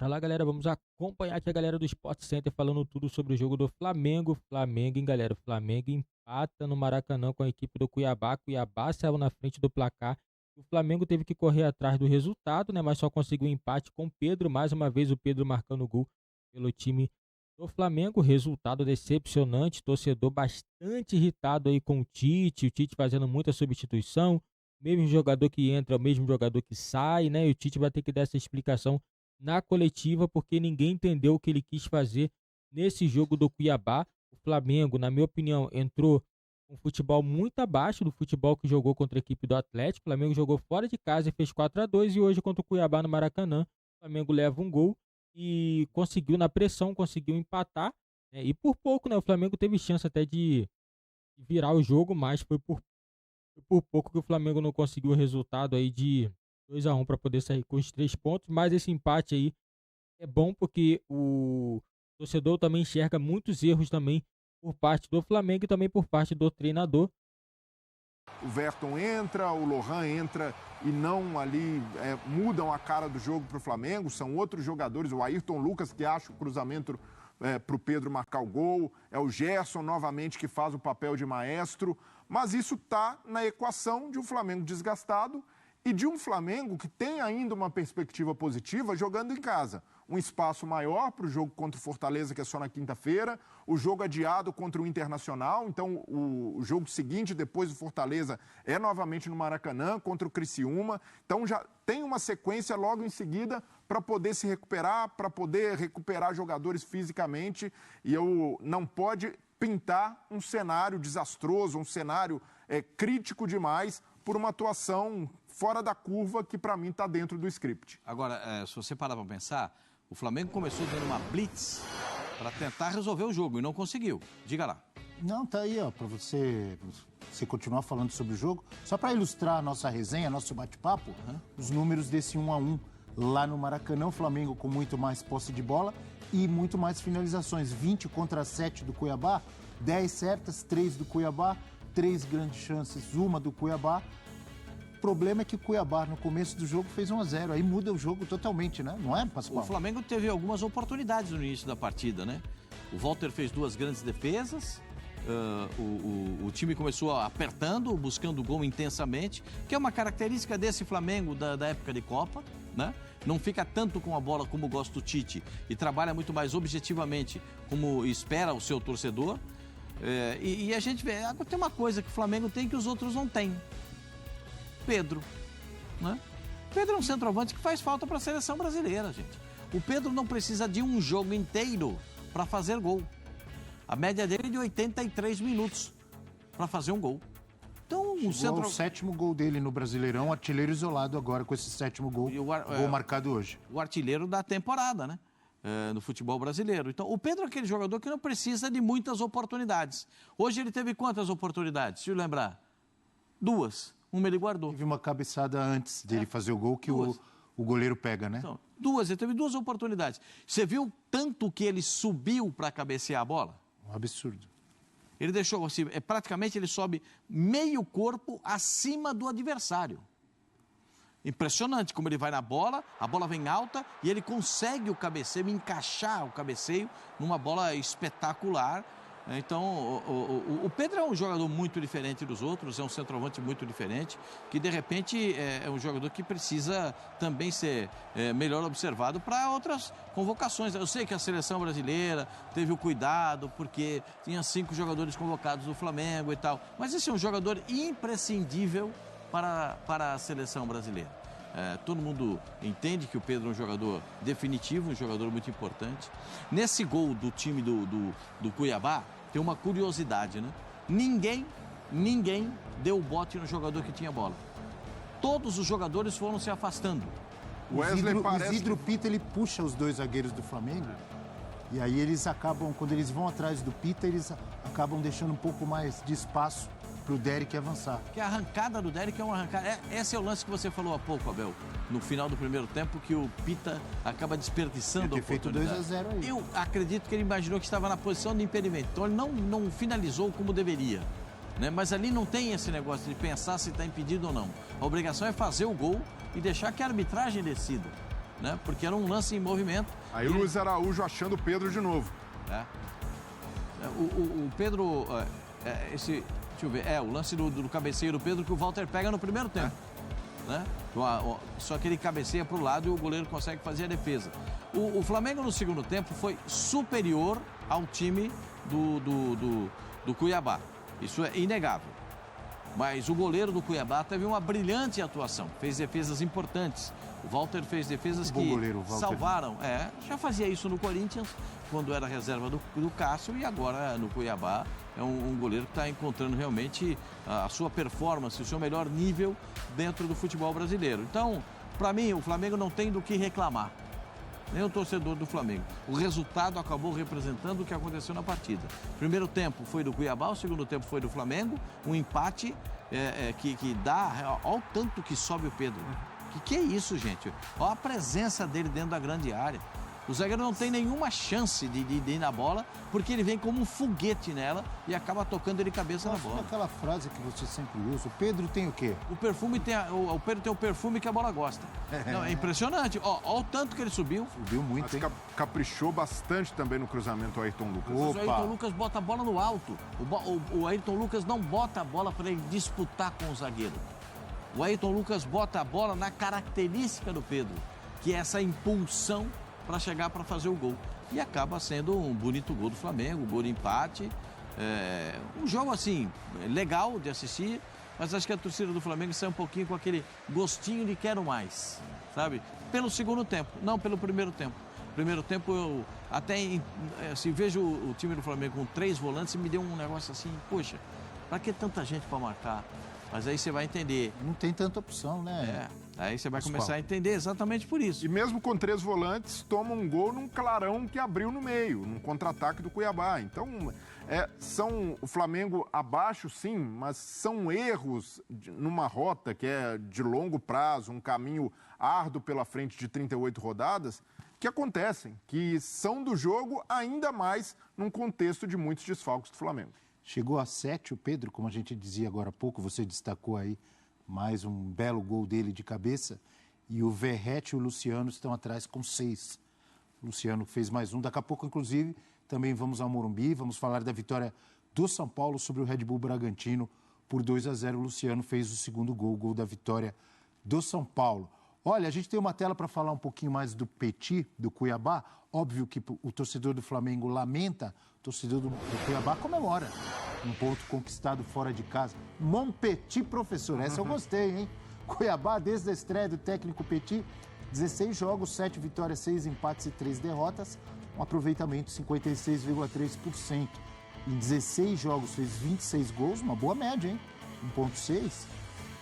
Bora lá, galera, vamos acompanhar aqui a galera do Sport Center falando tudo sobre o jogo do Flamengo. Flamengo, hein, galera? O Flamengo empata no Maracanã com a equipe do Cuiabá. Cuiabá saiu na frente do placar. O Flamengo teve que correr atrás do resultado, né? Mas só conseguiu um empate com o Pedro. Mais uma vez o Pedro marcando gol pelo time do Flamengo. Resultado decepcionante. Torcedor bastante irritado aí com o Tite fazendo muita substituição. Mesmo jogador que entra, o mesmo jogador que sai, né? E o Tite vai ter que dar essa explicação na coletiva, porque ninguém entendeu o que ele quis fazer nesse jogo do Cuiabá. O Flamengo, na minha opinião, entrou com um futebol muito abaixo do futebol que jogou contra a equipe do Atlético. O Flamengo jogou fora de casa e fez 4-2, e hoje contra o Cuiabá no Maracanã, o Flamengo leva um gol e conseguiu na pressão, conseguiu empatar, né? E por pouco, né? O Flamengo teve chance até de virar o jogo, mas foi por pouco que o Flamengo não conseguiu o resultado aí de 2-1 para poder sair com os 3 pontos, mas esse empate aí é bom porque o torcedor também enxerga muitos erros também por parte do Flamengo e também por parte do treinador. O Verton entra, o Lohan entra e não ali mudam a cara do jogo para o Flamengo. São outros jogadores, o Ayrton Lucas que acha o cruzamento para o Pedro marcar o gol, é o Gerson novamente que faz o papel de maestro, mas isso está na equação de um Flamengo desgastado e de um Flamengo que tem ainda uma perspectiva positiva jogando em casa. Um espaço maior para o jogo contra o Fortaleza, que é só na quinta-feira, o jogo adiado contra o Internacional, então o jogo seguinte, depois do Fortaleza, é novamente no Maracanã, contra o Criciúma, então já tem uma sequência logo em seguida para poder se recuperar, para poder recuperar jogadores fisicamente, e não pode pintar um cenário desastroso, um cenário crítico demais por uma atuação fora da curva que para mim está dentro do script. Agora, se você parar para pensar, o Flamengo começou dando uma blitz para tentar resolver o jogo e não conseguiu. Diga lá. Não, tá aí, ó, para você continuar falando sobre o jogo. Só para ilustrar a nossa resenha, nosso bate-papo, os números desse 1-1 lá no Maracanã, o Flamengo com muito mais posse de bola e muito mais finalizações. 20 contra 7 do Cuiabá, 10 certas, 3 do Cuiabá, 3 grandes chances, uma do Cuiabá. O problema é que o Cuiabá, no começo do jogo, fez 1-0. Aí muda o jogo totalmente, né? Não é, Pascoal? O Flamengo teve algumas oportunidades no início da partida, né? O Walter fez 2 grandes defesas, o time começou apertando, buscando o gol intensamente, que é uma característica desse Flamengo da época de Copa, né? Não fica tanto com a bola como gosta o Tite e trabalha muito mais objetivamente como espera o seu torcedor. E a gente vê, tem uma coisa que o Flamengo tem que os outros não têm. Pedro, né? Pedro é um centroavante que faz falta para a seleção brasileira, gente. O Pedro não precisa de um jogo inteiro para fazer gol. A média dele é de 83 minutos para fazer um gol. Então, o o 7º gol dele no Brasileirão, artilheiro isolado agora com esse 7º gol, gol marcado hoje. O artilheiro da temporada, né? No futebol brasileiro. Então, o Pedro é aquele jogador que não precisa de muitas oportunidades. Hoje ele teve quantas oportunidades? Se eu lembrar? 2. Uma ele guardou. Teve uma cabeçada antes dele fazer o gol que o goleiro pega, né? Então, ele teve 2 oportunidades. Você viu tanto que ele subiu para cabecear a bola? Um absurdo. Ele deixou assim, praticamente ele sobe meio corpo acima do adversário. Impressionante como ele vai na bola, a bola vem alta e ele consegue o cabeceio, encaixar o cabeceio numa bola espetacular. Então, o Pedro é um jogador muito diferente dos outros, é um centroavante muito diferente, que de repente é um jogador que precisa também ser melhor observado para outras convocações. Eu sei que a seleção brasileira teve o cuidado, porque tinha 5 jogadores convocados do Flamengo e tal, mas esse é um jogador imprescindível para a seleção brasileira. Todo mundo entende que o Pedro é um jogador definitivo, um jogador muito importante. Nesse gol do time do Cuiabá, tem uma curiosidade, né? Ninguém deu o bote no jogador que tinha bola. Todos os jogadores foram se afastando. O Isidro Pita, ele puxa os 2 zagueiros do Flamengo e aí eles acabam, quando eles vão atrás do Pita, eles acabam deixando um pouco mais de espaço para o Derek avançar. Porque a arrancada do Derek é uma arrancada. Esse é o lance que você falou há pouco, Abel, no final do primeiro tempo, que o Pita acaba desperdiçando a oportunidade. Feito 2-0 aí. Eu acredito que ele imaginou que estava na posição de impedimento, então ele não finalizou como deveria, né? Mas ali não tem esse negócio de pensar se está impedido ou não. A obrigação é fazer o gol e deixar que a arbitragem decida. né? Porque era um lance em movimento. Aí o Luiz Araújo achando o Pedro de novo. O Pedro, deixa eu ver, o lance do cabeceio do Pedro que o Walter pega no primeiro tempo. Né? Só que ele cabeceia para o lado e o goleiro consegue fazer a defesa. O Flamengo no segundo tempo foi superior ao time do Cuiabá. Isso é inegável. Mas o goleiro do Cuiabá teve uma brilhante atuação, fez defesas importantes. O Walter fez defesas que salvaram. Já fazia isso no Corinthians, quando era reserva do Cássio, e agora no Cuiabá é um goleiro que está encontrando realmente a sua performance, o seu melhor nível dentro do futebol brasileiro. Então, para mim, o Flamengo não tem do que reclamar. Nem o torcedor do Flamengo. O resultado acabou representando o que aconteceu na partida. O primeiro tempo foi do Cuiabá, o segundo tempo foi do Flamengo. Um empate que dá... Olha o tanto que sobe o Pedro. Que é isso, gente? Olha a presença dele dentro da grande área. O zagueiro não tem nenhuma chance de ir na bola, porque ele vem como um foguete nela e acaba tocando ele cabeça na bola. Aquela frase que você sempre usa, o Pedro tem o quê? O Pedro tem o perfume que a bola gosta. Não, é impressionante. Olha o tanto que ele subiu. Subiu muito, hein? Caprichou bastante também no cruzamento o Ayrton Lucas. O Ayrton Lucas bota a bola no alto. O Ayrton Lucas não bota a bola para ele disputar com o zagueiro. O Ayrton Lucas bota a bola na característica do Pedro, que é essa impulsão para chegar para fazer o gol. E acaba sendo um bonito gol do Flamengo, um gol de empate. Um jogo, assim, legal de assistir, mas acho que a torcida do Flamengo sai um pouquinho com aquele gostinho de quero mais, sabe? Pelo segundo tempo, não pelo primeiro tempo. Primeiro tempo, eu até assim, vejo o time do Flamengo com 3 volantes e me deu um negócio assim, poxa, para que tanta gente para marcar? Mas aí você vai entender. Não tem tanta opção, né? Aí você vai começar a entender exatamente por isso. E mesmo com 3 volantes, toma um gol num clarão que abriu no meio, num contra-ataque do Cuiabá. Então, são o Flamengo abaixo, sim, mas são erros numa rota que é de longo prazo, um caminho árduo pela frente de 38 rodadas, que acontecem, que são do jogo ainda mais num contexto de muitos desfalques do Flamengo. Chegou a 7 o Pedro, como a gente dizia agora há pouco, você destacou aí mais um belo gol dele de cabeça, e o Verratti e o Luciano estão atrás com 6. O Luciano fez mais um, daqui a pouco, inclusive, também vamos ao Morumbi, vamos falar da vitória do São Paulo sobre o Red Bull Bragantino por 2-0. O Luciano fez o segundo gol, o gol da vitória do São Paulo. Olha, a gente tem uma tela para falar um pouquinho mais do Petit, do Cuiabá. Óbvio que o torcedor do Flamengo lamenta, o torcedor do Cuiabá comemora um ponto conquistado fora de casa. Mon Petit, professor, essa eu gostei, hein? Cuiabá, desde a estreia do técnico Petit, 16 jogos, 7 vitórias, 6 empates e 3 derrotas, um aproveitamento de 56,3%. Em 16 jogos fez 26 gols, uma boa média, hein? 1,6.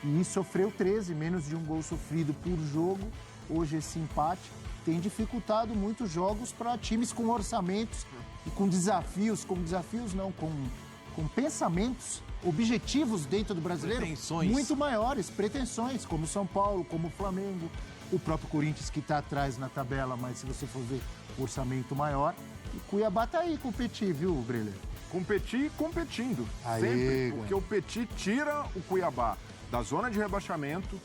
E sofreu 13, menos de um gol sofrido por jogo. Hoje esse empate tem dificultado muitos jogos para times com orçamentos e com desafios, com pensamentos, objetivos dentro do brasileiro muito maiores, pretensões, como o São Paulo, como o Flamengo, o próprio Corinthians que está atrás na tabela, mas se você for ver o orçamento maior, e Cuiabá está aí com o Petit, viu, Breler? Com o Petit competindo, sempre, porque o Petit tira o Cuiabá da zona de rebaixamento,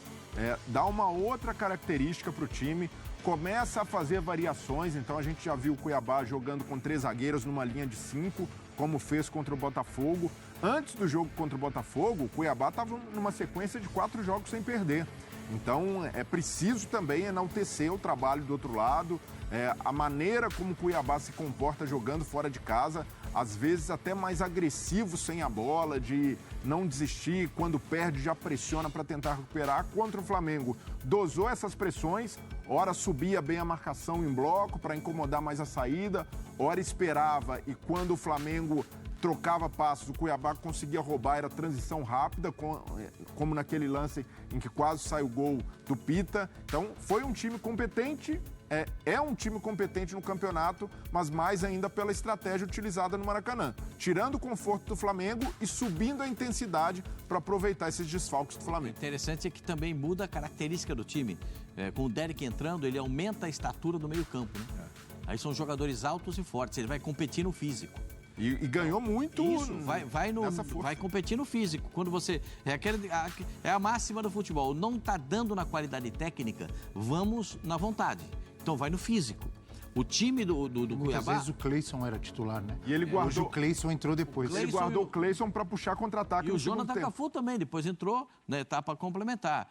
dá uma outra característica para o time, começa a fazer variações, então a gente já viu o Cuiabá jogando com 3 zagueiros numa linha de 5, como fez contra o Botafogo. Antes do jogo contra o Botafogo, o Cuiabá estava numa sequência de 4 jogos sem perder. Então é preciso também enaltecer o trabalho do outro lado, a maneira como o Cuiabá se comporta jogando fora de casa, às vezes até mais agressivo sem a bola, de não desistir, quando perde já pressiona para tentar recuperar. Contra o Flamengo, dosou essas pressões, ora subia bem a marcação em bloco para incomodar mais a saída, ora esperava e quando o Flamengo trocava passos, o Cuiabá conseguia roubar, era transição rápida, como naquele lance em que quase sai o gol do Pita. Então, foi um time competente, é um time competente no campeonato, mas mais ainda pela estratégia utilizada no Maracanã, tirando o conforto do Flamengo e subindo a intensidade para aproveitar esses desfalques do Flamengo. O interessante é que também muda a característica do time. Com o Derek entrando, ele aumenta a estatura do meio-campo, né? Aí são jogadores altos e fortes, ele vai competir no físico. E ganhou muito. Isso, vai competir no físico. Quando você. É a máxima do futebol. Não está dando na qualidade técnica, vamos na vontade. Então vai no físico. O time do Muitas Cuiabá... vezes o Cleison era titular, né? E ele guardou... Hoje o Cleison entrou depois. Ele guardou o Cleison para puxar contra-ataque E no o segundo Jonathan tempo. Cafu também, depois entrou na etapa complementar.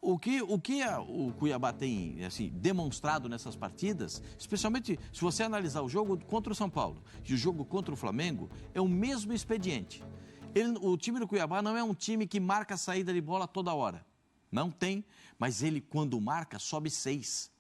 O que o Cuiabá tem assim, demonstrado nessas partidas, especialmente se você analisar o jogo contra o São Paulo e o jogo contra o Flamengo, é o mesmo expediente. O time do Cuiabá não é um time que marca a saída de bola toda hora. Não tem, mas ele, quando marca, sobe 6.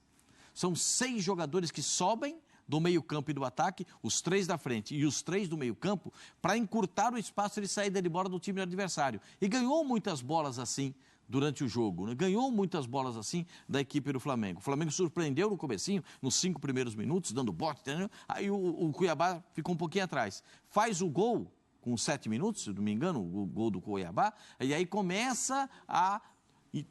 São 6 jogadores que sobem do meio-campo e do ataque, os 3 da frente e os 3 do meio-campo, para encurtar o espaço de saída de bola do time adversário. E ganhou muitas bolas assim durante o jogo, né? Ganhou muitas bolas assim da equipe do Flamengo. O Flamengo surpreendeu no comecinho, nos 5 primeiros minutos, dando bote, entendeu? Aí o Cuiabá ficou um pouquinho atrás. Faz o gol com 7 minutos, se não me engano, o gol do Cuiabá, e aí começa a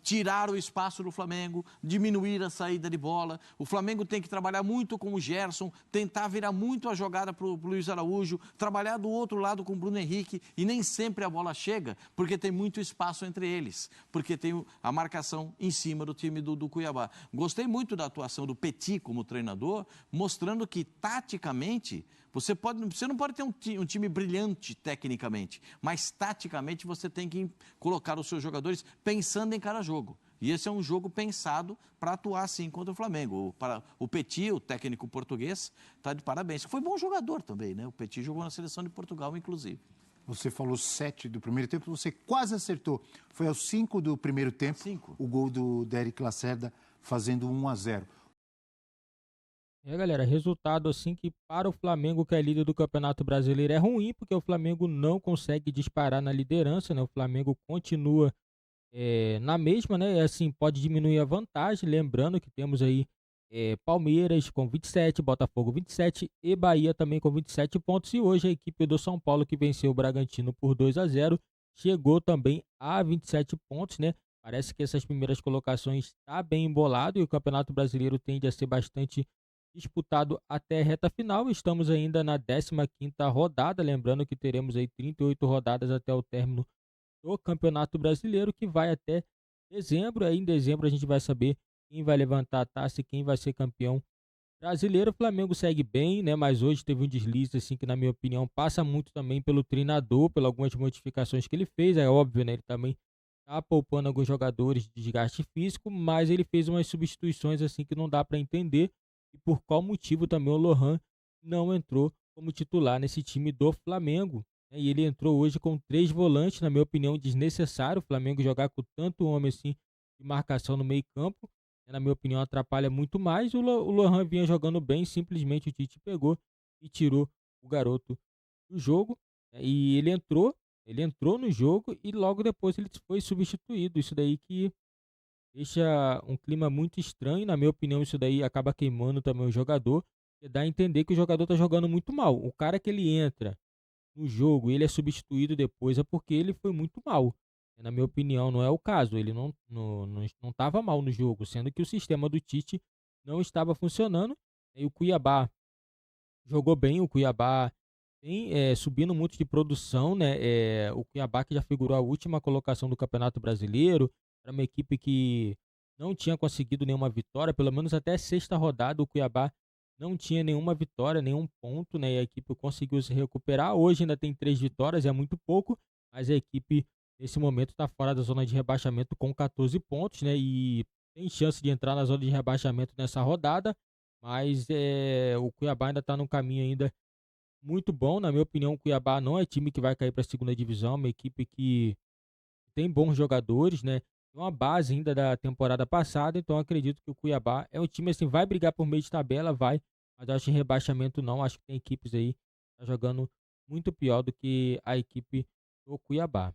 tirar o espaço do Flamengo, diminuir a saída de bola. O Flamengo tem que trabalhar muito com o Gerson, tentar virar muito a jogada para o Luiz Araújo, trabalhar do outro lado com o Bruno Henrique, e nem sempre a bola chega, porque tem muito espaço entre eles, porque tem a marcação em cima do time do Cuiabá. Gostei muito da atuação do Petit como treinador, mostrando que, taticamente, você não pode ter um time brilhante tecnicamente, mas taticamente você tem que colocar os seus jogadores pensando em cada jogo. E esse é um jogo pensado para atuar assim contra o Flamengo. O Petit, o técnico português, está de parabéns. Foi bom jogador também, né? O Petit jogou na seleção de Portugal, inclusive. Você falou 7 do primeiro tempo, você quase acertou. Foi aos 5 do primeiro tempo, 5. O gol do Derek Lacerda fazendo 1-0. Galera, resultado assim que para o Flamengo, que é líder do Campeonato Brasileiro, é ruim, porque o Flamengo não consegue disparar na liderança, né? O Flamengo continua na mesma, né? Assim, pode diminuir a vantagem, lembrando que temos aí Palmeiras com 27, Botafogo 27 e Bahia também com 27 pontos. E hoje a equipe do São Paulo, que venceu o Bragantino por 2-0, chegou também a 27 pontos, né? Parece que essas primeiras colocações está bem embolado e o Campeonato Brasileiro tende a ser bastante disputado até a reta final. Estamos ainda na 15ª rodada, lembrando que teremos aí 38 rodadas até o término do Campeonato Brasileiro, que vai até dezembro. Aí em dezembro a gente vai saber quem vai levantar a taça e quem vai ser campeão brasileiro. O Flamengo segue bem, né? Mas hoje teve um deslize assim que, na minha opinião, passa muito também pelo treinador, pelas algumas modificações que ele fez. É óbvio, né? Ele também tá poupando alguns jogadores de desgaste físico, mas ele fez umas substituições assim que não dá para entender. E por qual motivo também o Lohan não entrou como titular nesse time do Flamengo. E ele entrou hoje com 3 volantes, na minha opinião, desnecessário. O Flamengo jogar com tanto homem assim de marcação no meio campo, na minha opinião, atrapalha muito mais. O Lohan vinha jogando bem, simplesmente o Tite pegou e tirou o garoto do jogo. E ele entrou no jogo e logo depois ele foi substituído. Isso daí que deixa um clima muito estranho. Na minha opinião, isso daí acaba queimando também o jogador. E dá a entender que o jogador tá jogando muito mal. O cara que ele entra no jogo e ele é substituído depois é porque ele foi muito mal. Na minha opinião, não é o caso. Ele não estava mal no jogo, sendo que o sistema do Tite não estava funcionando. E o Cuiabá jogou bem. O Cuiabá tem subindo muito de produção, né? O Cuiabá, que já figurou a última colocação do Campeonato Brasileiro, era uma equipe que não tinha conseguido nenhuma vitória, pelo menos até a 6ª rodada o Cuiabá não tinha nenhuma vitória, nenhum ponto, né? E a equipe conseguiu se recuperar. Hoje ainda tem 3 vitórias, é muito pouco, mas a equipe nesse momento está fora da zona de rebaixamento com 14 pontos, né? E tem chance de entrar na zona de rebaixamento nessa rodada, mas o Cuiabá ainda está num caminho ainda muito bom. Na minha opinião, o Cuiabá não é time que vai cair para a 2ª divisão, é uma equipe que tem bons jogadores, né? Tem uma base ainda da temporada passada, então acredito que o Cuiabá é um time assim, vai brigar por meio de tabela, vai, mas eu acho que rebaixamento não. Acho que tem equipes aí que tá jogando muito pior do que a equipe do Cuiabá.